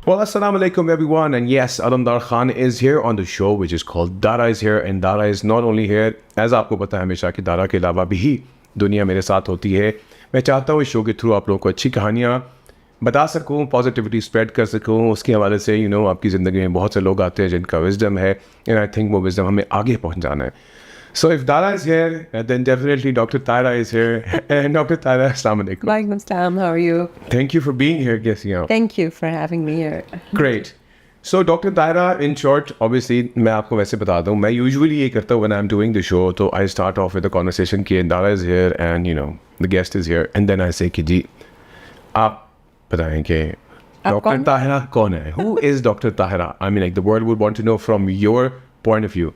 Well, assalamu alaikum everyone, and yes, Alamdar Khan is here on the show, which is called Dara is here, and Dara is not only here, as आपको पता है हमेशा कि दारा के अलावा भी दुनिया मेरे साथ होती है. मैं चाहता हूँ इस शो के थ्रू आप लोगों को अच्छी कहानियाँ बता सकूँ, पॉजिटिविटी स्प्रेड कर सकूँ. उसके हवाले से आपकी ज़िंदगी में बहुत से लोग आते हैं जिनका विजडम है, एंड आई थिंक वो विजडम हमें आगे पहुँचाना है. So if Dara is here, then definitely Dr. Taira is here. And Dr. Taira, assalamu alaikum. Walaikum salam, how are you? Thank you for being here, Kesiyan. Thank you for having me here. Great. So Dr. Taira, in short, obviously, मैं आपको वैसे बता दूँ, मैं usually ये करता हूँ when I'm doing the show, तो I start off with a conversation कि Dara is here and the guest is here, and then I say कि जी, आप बताएं कि Dr. Taira कौन है? Who is Dr. Taira? I mean, like the world would want to know from your point of view.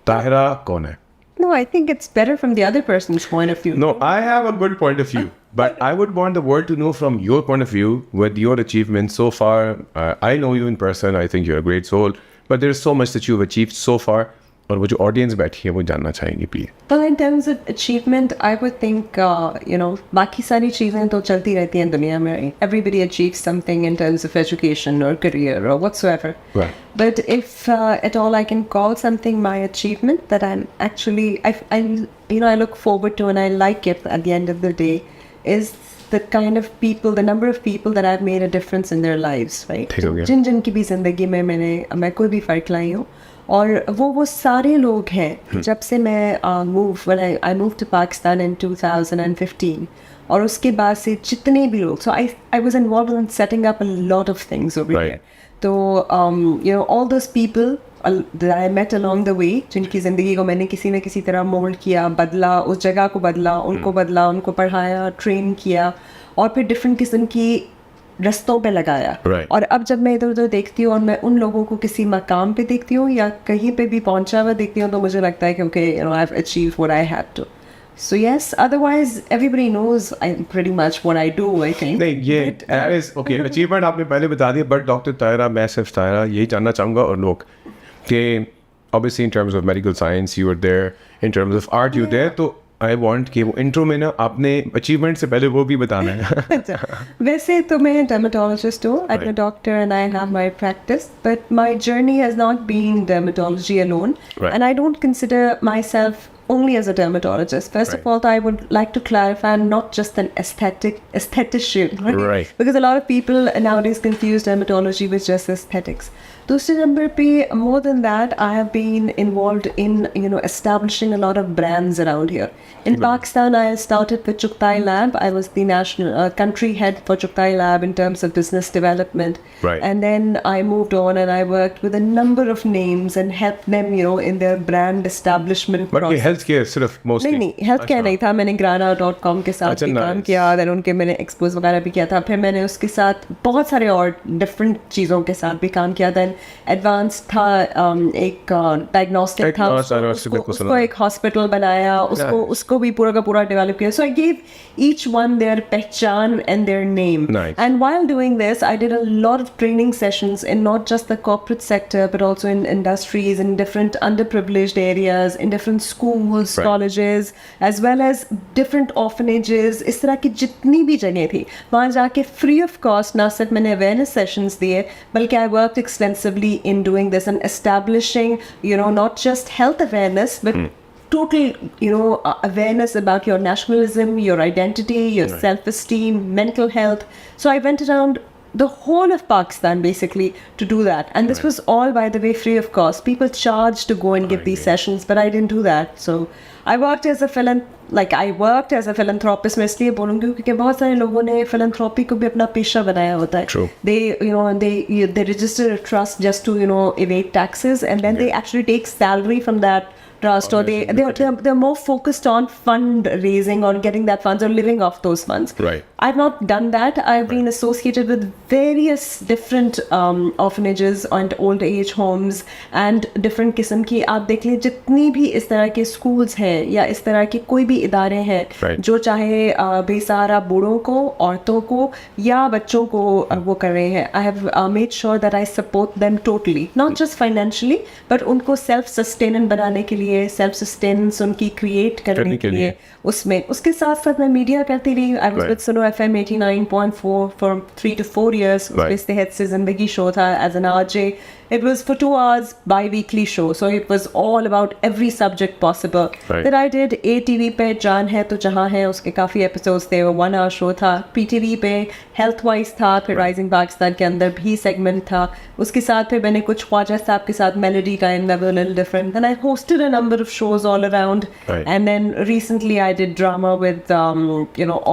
Taira कौन है? No, I think it's better from the other person's point of view. No, I have a good point of view, but I would want the world to know from your point of view with your achievements so far. I know you in person. I think you're a great soul, but there's so much that you've achieved so far. और वो जो audience बैठी है वो जानना चाहेंगे please. Well, in terms of achievement, I would think, बाकी सारी चीज़ें तो चलती रहती हैं दुनिया में. Everybody achieves something in terms of education or career or whatsoever. Right. But if at all I can call something my achievement that I'm actually, I look forward to and I like it at the end of the day, is the kind of people, the number of people that I've made a difference in their lives, right? ठीक हो गया. जिन की भी ज़िंदगी में मैं कोई भी फ़र्क लाई हूँ, और वो सारे लोग हैं जब से मैं I moved to Pakistan in 2015, और उसके बाद से जितने भी लोग, so I was involved in setting up a lot of things over Right. here. तो all those people that I met along the way, जिनकी ज़िंदगी को मैंने किसी न किसी तरह मोल्ड किया, बदला, उस जगह को बदला, उनको पढ़ाया, ट्रेन किया, और फिर डिफरेंट किस्म की रस्तों पे लगाया. Right. और अब जब मैं इधर उधर देखती हूँ और मैं उन लोगों को किसी मकाम पे देखती हूँ या कहीं पे भी पहुँचा हुआ देखती हूँ, तो मुझे लगता है कि okay, I've achieved what I had to. So yes, otherwise everybody knows pretty much what I do, I think. नहीं, ये okay, achievement आपने पहले बता दिया, but Dr. Taira, मैं सिर्फ Taira यही जानना चाहूँगा, और लोग कि obviously in terms of medical science you were there, in terms of art you were there, तो I want कि वो intro में ना आपने achievement से पहले वो भी बताना है. वैसे तो मैं dermatologist हूँ. I'm a doctor and I have my practice, but my journey has not been dermatology alone. Right. And I don't consider myself only as a dermatologist. First of all, I would like to clarify I'm not just an aesthetician. Right. Because a lot of people nowadays confuse dermatology with just aesthetics. दूसरे number पे, more than that, I have been involved in establishing a lot of brands around here. In Pakistan, I started with Chuktai Lab. I was the national country head for Chuktai Lab in terms of business development. Right. And then I moved on and I worked with a number of names and helped them, in their brand establishment But process. ये healthcare सिर्फ mostly. नहीं, healthcare नहीं था. मैंने grana.com के साथ भी काम किया, then उनके मैंने expose वगैरह भी किया था. फिर मैंने उसके साथ बहुत सारे और different चीज़ों के साथ भी काम किया. Then advanced था, एक diagnostic था, उसको एक hospital बनाया, उसको भी पूरा का पूरा develop किया. So I gave each one their पहचान and their name. Nice. And while doing this, I did a lot of training sessions in not just the corporate sector, but also in industries, in different underprivileged areas, in different schools, Right. colleges, as well as different orphanages. इस तरह की जितनी भी जगह थी, वहाँ जाके free of cost ना सिर्फ मैंने awareness sessions दिए, बल्कि I worked extensively in doing this and establishing, not just health awareness, but total, awareness about your nationalism, your identity, your self-esteem, mental health. So I went around the whole of Pakistan basically to do that, and this was all, by the way, free of cost. People charged to go and give these sessions, but I didn't do that. So I worked as a philanthropist. मैं इसलिए बोलूँगी क्योंकि बहुत सारे लोगों ने philanthropy को भी अपना पेशा बनाया होता है. True. They register a trust just to evade taxes, and then they actually take salary from that trust, or they're more focused on fundraising or getting that funds or living off those funds. Right. I've not done that. I've been associated with various different orphanages and old age homes and different किस्म की, आप देख लें जितनी भी इस तरह के schools हैं हैं या इस तरह के कोई भी इदारे हैं Right. जो चाहे बेसहारा बूढ़ों को, औरतों को या बच्चों को वो कर रहे हैं, I have made sure that I support them totally, not just financially but उनको सेल्फ सस्टेनेंस बनाने के लिए, सेल्फ सस्टेनेंस उनकी क्रिएट करने के लिए उसमें। उसके साथ साथ मैं मीडिया करती रही। आई वाज विद सुनो FM 89.4 फॉर 3 to 4 years। उसमें सेहत से जिंदगी शो था as an RJ। It was for 2 hours bi-weekly show, so it was all about every subject possible that I did। ATV पे जान है तो जहाँ है उसके काफ़ी episodes थे, वो 1 hour show था। PTV पे health wise था, फिर Rising Pakistan के अंदर भी segment था। उसके साथ फिर मैंने कुछ ख्वाजा साहब के साथ melody का in a little different, then I hosted a number of shows all around। And then recently I did drama with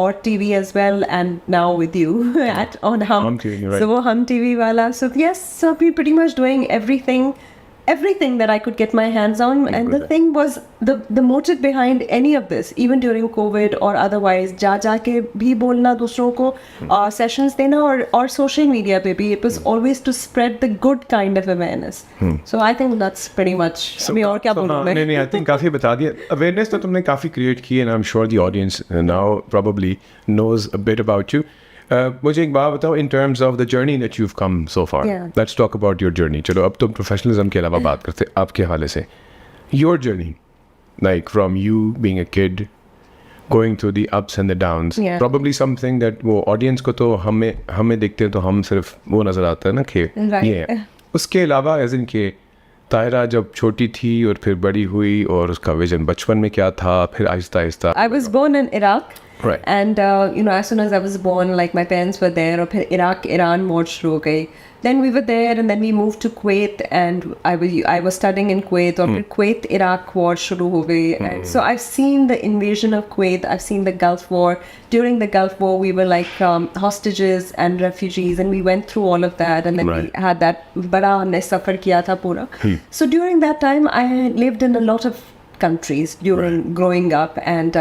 Or TV as well, and now with you at on Hum TV, right. So वो Hum TV वाला, so yes, so we pretty much doing everything that I could get my hands on। And the thing was the motive behind any of this, even during COVID or otherwise, जा के भी बोलना दूसरों को, sessions देना और social media पे भी, it was always to spread the good kind of awareness। So I think that's pretty much मैं और क्या बोलूँ मैं। नहीं, I think काफ़ी बता दिया। Awareness तो तुमने काफ़ी create की है, and I'm sure the audience now probably knows a bit about you। मुझे एक बात बताओ, in terms of the journey that you've come so far। Yeah. Let's talk about your journey। चलो अब तुम professionalism के अलावा बात करते हैं आपके हवाले से। Your journey, like from you being a kid, going through the ups and the downs, Yeah. probably something that वो audience को तो हमें देखते हैं तो हम सिर्फ वो नज़र आता है ना कि Right. ये है। उसके अलावा एज इन के तायरा जब छोटी थी और फिर बड़ी हुई, और उसका विजन बचपन में क्या था, फिर Aahista Aahista. I was born in Iraq। Right. And as soon as I was born, like my parents were there, और फिर Iraq-Iran war शुरू हो गई। Then we were there, and then we moved to Kuwait, and I was studying in Kuwait, और फिर Kuwait-Iraq war शुरू हो गई। And so I've seen the invasion of Kuwait, I've seen the Gulf War। During the Gulf War, we were like hostages and refugees, and we went through all of that, and then we had that बड़ा हमने सफ़र किया था पूरा। So during that time, I lived in a lot of countries during growing up, and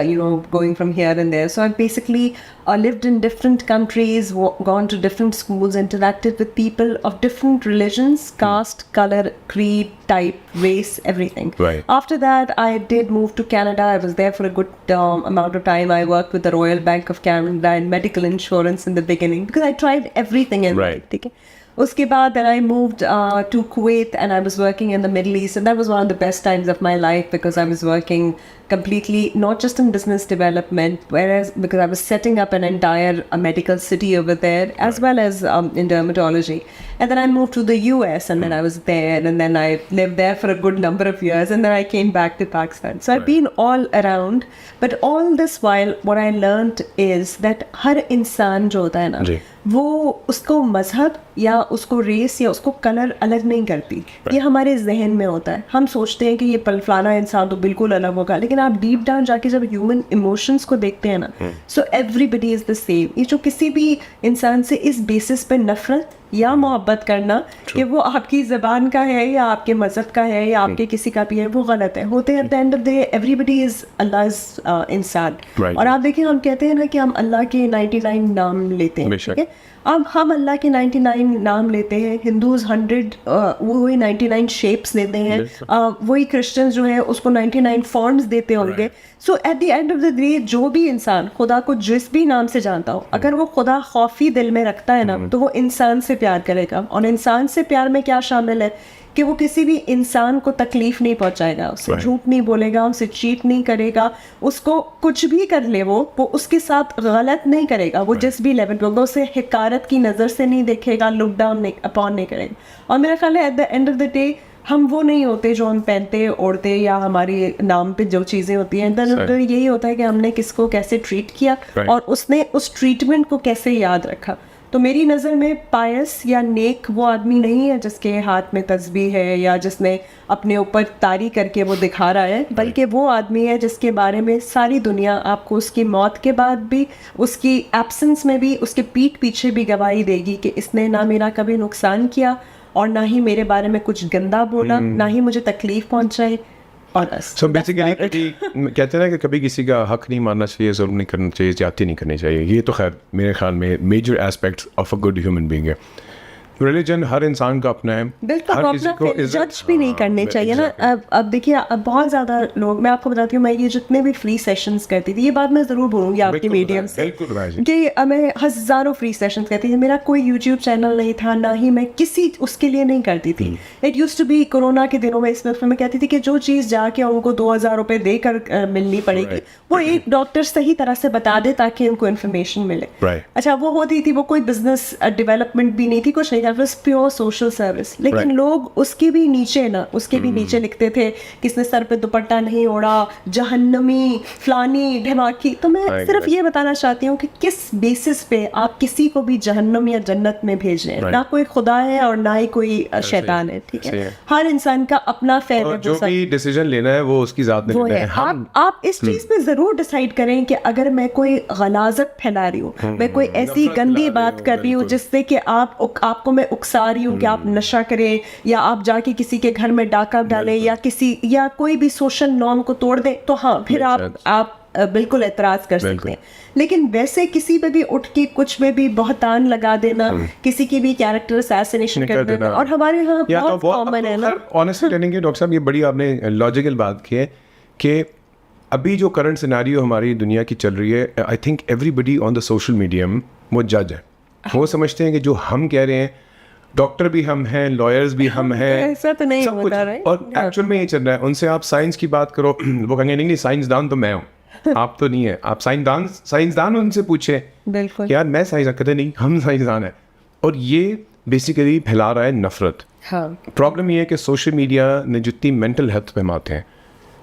going from here and there. So I've basically lived in different countries, gone to different schools, interacted with people of different religions, caste, color, creed, type, race, everything। Right. After that, I did move to Canada। I was there for a good amount of time। I worked with the Royal Bank of Canada in medical insurance in the beginning, because I tried everything in life, ठीक है। उसके बाद then I moved to Kuwait, and I was working in the Middle East, and that was one of the best times of my life, because I was working completely not just in business development, because I was setting up an entire medical city over there, as well as in dermatology। And then I moved to the US, and then I was there, and then I lived there for a good number of years, and then I came back to Pakistan। So I've been all around, but all this while what I learned is that हर इंसान जो होता है ना, वो उसको मजहब या उसको रेस या उसको कलर अलग नहीं करती। ये हमारे जहन में होता है। हम सोचते हैं कि ये फलाना इंसान तो बिल्कुल अलग होगा, लेकिन आप डीप डाउन जाके जब ह्यूमन इमोशंस को देखते हैं ना, so everybody is the same. ये जो किसी भी इंसान से इस बेसिस पे नफरत या मोहब्बत करना कि वो आपकी ज़बान का है या आपके मज़हब का है या आपके किसी का भी है, वो गलत है। होते eight the end of the day everybody is Allah is इंसान। और आप देखिए, हम कहते हैं ना कि हम अल्लाह के 99 नाम लेते हैं, ठीक है। अब हम अल्लाह के 99 नाम लेते हैं, हिंदूज़ 100 वही 99 शेप्स देते हैं, वही क्रिश्चियंस जो है उसको 99 फॉर्म्स देते होंगे। So at the end of the day जो भी इंसान खुदा को जिस भी नाम से जानता हो, अगर वो खुदा खौफी दिल में रखता है ना, तो वो इंसान से प्यार करेगा। और इंसान से प्यार में क्या शामिल है कि वो किसी भी इंसान को तकलीफ नहीं पहुंचाएगा, उससे झूठ नहीं बोलेगा, उनसे चीट नहीं करेगा, उसको कुछ भी कर ले वो उसके साथ गलत नहीं करेगा। वो जिस भी लेवल पे, वो उसे हिकारत की नज़र से नहीं देखेगा, लुक डाउन नहीं अपॉन नहीं करेगा। और मेरा ख्याल है eight the end of the day हम वो नहीं होते जो हम पहनते ओढ़ते या हमारे नाम पे जो चीज़ें होती हैं, तो यही होता है कि हमने किसको कैसे ट्रीट किया और उसने उस ट्रीटमेंट को कैसे याद रखा। तो मेरी नज़र में पायस या नेक वो आदमी नहीं है जिसके हाथ में तस्बीह है या जिसने अपने ऊपर तारी करके वो दिखा रहा है, बल्कि वो आदमी है जिसके बारे में सारी दुनिया आपको उसकी मौत के बाद भी, उसकी एब्सेंस में भी, उसके पीठ पीछे भी गवाही देगी कि इसने ना मेरा कभी नुकसान किया और ना ही मेरे बारे में कुछ गंदा बोला, ना ही मुझे तकलीफ पहुंचाई। So basically कहते हैं ना कि कभी किसी का हक नहीं मारना चाहिए, जुल्म नहीं करना चाहिए, ज्यादती नहीं करनी चाहिए। ये तो खैर मेरे ख्याल में major aspects of a good human being है। रिलीजन हर इंसान का अपना है, बिल्कुल, हर किसी को अपना जज भी नहीं करने चाहिए ना। अब देखिए, अब बहुत ज़्यादा लोग, मैं आपको बताती हूँ, मैं ये जितने भी फ्री सेशंस करती थी, ये बात मैं ज़रूर बोलूँगी आपके मीडियम से कि मैं हज़ारों फ्री सेशंस करती थी। मेरा कोई यूट्यूब चैनल नहीं था, ना ही मैं किसी उसके लिए नहीं करती थी। It use to be corona के दिनों में, इस वक्त मैं कहती थी कि जो चीज़ जाके उनको 2000 रुपये देकर मिलनी पड़ेगी, वो एक डॉक्टर सही तरह से बता दे ताकि उनको इन्फॉर्मेशन मिले। अच्छा, वो होती थी, वो कोई बिजनेस डेवलपमेंट भी नहीं थी, कुछ नहीं था, बस प्योर सोशल सर्विस। लेकिन लोग उसके भी नीचे लिखते थे, किसने सर पे दुपट्टा नहीं ओढ़ा, जहन्नमी, फलानी, ढमाकी। तो मैं सिर्फ ये बताना चाहती हूँ कि किस बेसिस पे आप किसी को भी जहन्नम या जन्नत में भेज रहे हैं। ना कोई खुदा है और ना ही कोई शैतान है, ठीक है? हर इंसान का अपना फेयर है, जो भी डिसीजन लेना है वो उसकी जात में लेना है। आप इस चीज पे जरूर डिसाइड करें कि अगर मैं कोई गलाजत फैला रही हूँ, मैं कोई ऐसी गंदी बात कर रही हूँ जिससे कि आपको मैं उकसा रही हूँ कि आप नशा करें, या आप जाके किसी के घर में डाका डालें, या कोई भी सोशल नॉर्म को तोड़ दें, तो हाँ, फिर आप बिल्कुल एतराज कर सकते हैं। लेकिन वैसे किसी पे भी उठ के कुछ में भी बहतान लगा देना, किसी की भी कैरेक्टर असैसिनेशन कर देना, और हमारे यहाँ बहुत कॉमन है ना। ऑनेस्टली टेलिंग डॉक्टर साहब, ये बड़ी आपने लॉजिकल बात की है कि अभी जो करंट सिनेरियो हमारी दुनिया की चल रही है, I think everybody on the social medium वो जज है। वो समझते हैं कि जो हम कह रहे हैं, डॉक्टर भी हम हैं, लॉयर्स भी हम हैं, ऐसा तो नहीं होता है। और एक्चुअल में ये चल रहा है। उनसे आप साइंस की बात करो, वो कहेंगे नहीं, साइंसदान तो मैं हूँ, आप तो नहीं है। आप साइंसदान उनसे पूछे, बिल्कुल यार मैं साइंसदान, कहते नहीं हम साइंसदान है। और ये बेसिकली फैला रहा है नफरत। हाँ। प्रॉब्लम ये है कि सोशल मीडिया ने जितनी मेंटल हेल्थ पे मारते हैं,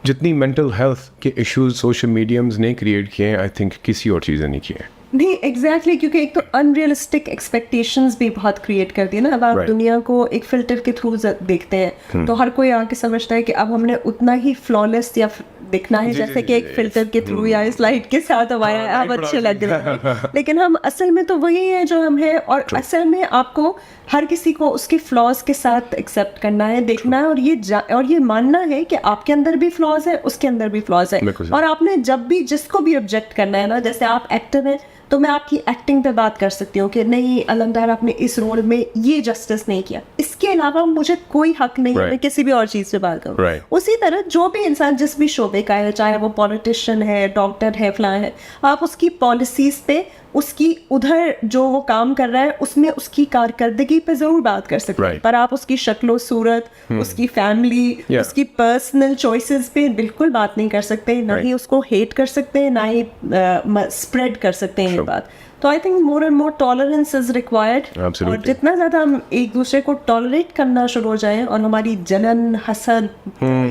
जितनी मेंटल हेल्थ के इश्यूज सोशल मीडियम्स ने क्रिएट किए हैं, आई थिंक किसी और चीज़ ने नहीं किए हैं। नहीं, एग्जैक्टली, क्योंकि एक तो अनरियलिस्टिक एक्सपेक्टेशंस भी बहुत क्रिएट कर दी ना। अब आप दुनिया को एक फिल्टर के थ्रू देखते हैं, तो हर कोई आके समझता है कि अब हमने उतना ही फ्लॉलेस या दिखना है जैसे कि एक फिल्टर के थ्रू या इस लाइट के साथ हमारा आप अच्छे लग रहे हैं। लेकिन हम असल में तो वही है जो हम हैं, और असल में आपको हर किसी को उसके फ्लॉज के साथ एक्सेप्ट करना है, देखना है, और ये मानना है कि आपके अंदर भी फ्लॉज है, उसके अंदर भी फ्लॉज है। और आपने जब भी जिसको भी ऑब्जेक्ट करना है ना, जैसे आप एक्टर हैं तो मैं आपकी एक्टिंग पे बात कर सकती हूँ कि नहीं, अलमदार आपने इस रोल में ये जस्टिस नहीं किया, इसके अलावा मुझे कोई हक नहीं है मैं किसी भी और चीज़ पे बात करूँ। उसी तरह जो भी इंसान जिस भी शोबे का है, चाहे वो पॉलिटिशियन है, डॉक्टर है, फलां है, आप उसकी पॉलिसीज पे, उसकी उधर जो वो काम कर रहा है उसमें उसकी कारकर्दगी पे जरूर बात कर सकते हैं, पर आप उसकी शक्लो सूरत, उसकी फैमिली, उसकी पर्सनल चॉइसेस पे बिल्कुल बात नहीं कर सकते, ना ही उसको हेट कर सकते हैं, ना ही स्प्रेड कर सकते हैं ये बात। तो I think more and more tolerance is required, और जितना ज़्यादा हम एक दूसरे को टॉलरेट करना शुरू हो जाए और हमारी जलन, हसद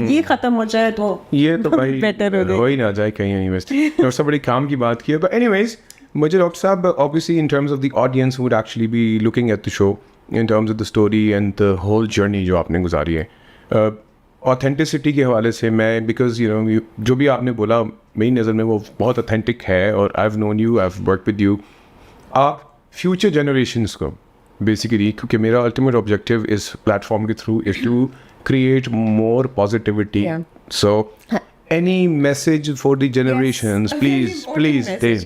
ये ख़त्म हो जाए, तो ये तो भाई बेटर हो ही ना जाए कहीं। डॉक्टर साहब बड़ी काम की बात की है, बट एनीवेज मुझे डॉक्टर साहब obviously in terms of the audience would actually be looking at the show in terms of the story and the whole journey जो आपने गुजारी है, ऑथेंटिसिटी के हवाले से मैं, बिकॉज यू नो जो भी आपने बोला मेरी नज़र में वो बहुत ऑथेंटिक है, और I have known you, I have work with you. आप फ्यूचर जनरेशन्स को बेसिकली, क्योंकि मेरा अल्टीमेट ऑब्जेक्टिव इस प्लेटफॉर्म के through is to create more positivity, so any message for the generations? Yes,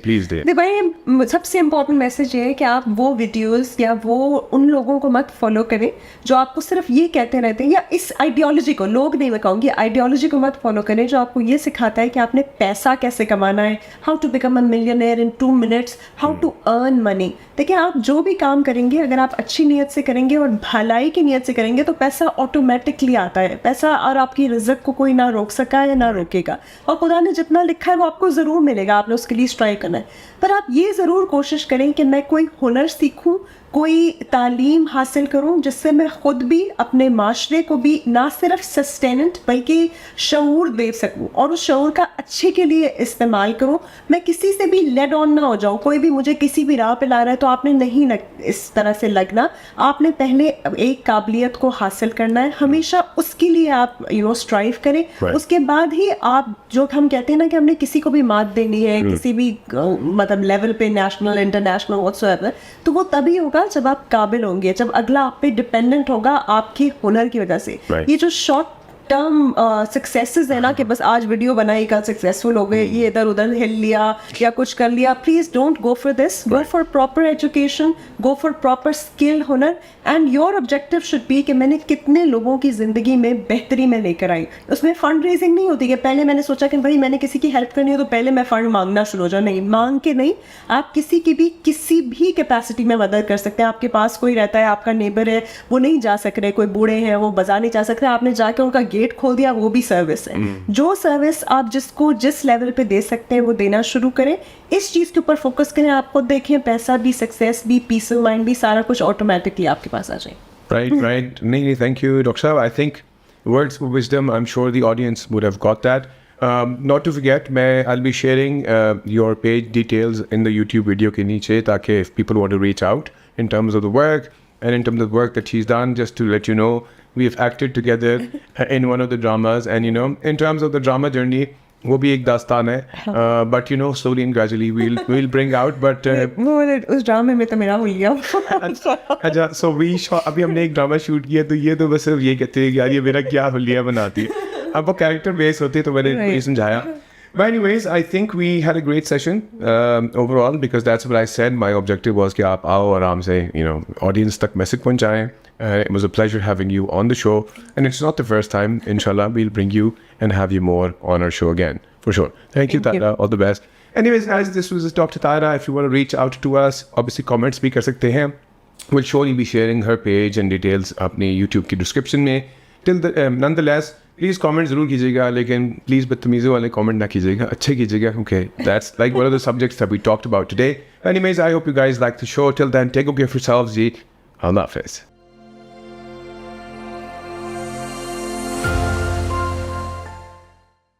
please दे। भाई सबसे इम्पोर्टेंट मैसेज ये है कि आप वो वीडियोस या वो उन लोगों को मत फॉलो करें जो आपको सिर्फ ये कहते रहते हैं, या इस आइडियोलॉजी को, लोग नहीं मैं कहूँगी, आइडियोलॉजी को मत फॉलो करें जो आपको ये सिखाता है कि आपने पैसा कैसे कमाना है, how to become a millionaire in 2 minutes, how to earn money. देखिए, आप जो भी काम करेंगे अगर आप अच्छी नीयत से करेंगे और भलाई की नीयत से करेंगे तो पैसा ऑटोमेटिकली आता है। पैसा और आपकी रिज़्क को कोई ना रोक सका है ना रोकेगा, और खुदा ने जितना लिखा है वो आपको ज़रूर मिलेगा, आपने उसके लिए स्ट्राइव करना है। पर आप ये ज़रूर कोशिश करें कि मैं कोई हुनर सीखूं, कोई तालीम हासिल करूं जिससे मैं ख़ुद भी अपने माशरे को भी ना सिर्फ सस्टेनेंट बल्कि शऊर दे सकूं, और उस शऊर का अच्छे के लिए इस्तेमाल करूं। मैं किसी से भी लेड ऑन ना हो जाऊं, कोई भी मुझे किसी भी राह पे ला रहा है तो आपने नहीं इस तरह से लगना, आपने पहले एक काबिलियत को हासिल करना है, हमेशा उसके लिए आप स्ट्राइव करें। उसके बाद ही आप, जो हम कहते हैं ना कि हमने किसी को भी मात देनी है किसी भी मतलब लेवल पे, नेशनल इंटरनेशनल व्हाटसोएवर, तो वो तभी होगा जब आप काबिल होंगे, जब अगला आप पे डिपेंडेंट होगा आपके हुनर की वजह से। ये जो शॉर्ट टर्म सक्सेसेस है ना कि बस आज वीडियो बनाई कल सक्सेसफुल हो गए, ये इधर उधर हिल लिया या कुछ कर लिया, please don't go for this, go for proper education, go for proper skill, हुनर, and your objective should be कि मैंने कितने लोगों की ज़िंदगी में बेहतरी में लेकर आई। उसमें फंड रेजिंग नहीं होती कि पहले मैंने सोचा कि भाई मैंने किसी की हेल्प करनी हो तो पहले मैं फंड मांगना शुरू हो जाऊँ, नहीं, मांग के नहीं, आप किसी की भी किसी भी कैपेसिटी में मदद कर सकते हैं। आपके पास कोई रहता है, आपका नेबर है, वो नहीं जा सक रहे, कोई बूढ़े हैं वो बाजार नहीं जा सकते, आपने जाके उनका गेट खोल दिया, वो भी सर्विस है। जो सर्विस आप जिसको जिस लेवल पे दे सकते हैं वो देना शुरू करें, इस चीज़ के ऊपर फोकस करें, आपको देखें पैसा भी, सक्सेस भी, पीस ऑफ माइंड भी, सारा कुछ ऑटोमेटिकली आपके पास आ जाए। Right. नहीं, thank you, Dr. Saab. I think words of wisdom, I'm sure the audience would have got that. Not to forget, I'll be sharing your page details in the YouTube video ke niche, ताकि if people want to reach out in terms of the work and in terms of the work that she's done, just to let you know, we have acted together in one of the dramas, and you know, in terms of the drama journey, वो भी एक दास्तान है, but you know, slowly and gradually we'll bring out, but वो उस ड्रामे में तो मेरा हुलिया। अच्छा, so अभी हमने एक ड्रामा शूट किया, तो ये तो बस सिर्फ ये कहते हैं कि यार ये मेरा क्या हुलिया बनाती है, अब वो कैरेक्टर बेस होती है, तो मैंने ये समझाया। But anyways, I think we had a great session overall, because that's what I said. My objective was कि आप आओ आराम से, you know, audience तक message पहुंचाएं. It was a pleasure having you on the show, and it's not the first time. Inshallah, we'll bring you and have you more on our show again, for sure. Thank you, Tara. All the best. Anyways, guys, this was Dr. Tara. If you want to reach out to us, obviously comments भी कर सकते हैं. We'll surely be sharing her page and details अपने YouTube की description में. Nonetheless, please comment ज़रूर कीजिएगा, लेकिन प्लीज़ बदतमीज़ी वाले कमेंट ना कीजिएगा, अच्छे कीजिएगा, क्योंकि that's like one of the subjects that we talked about today. Anyways, I hope you guys like the show. Till then, take care of yourselves जी। अल्लाह हाफ़िज़।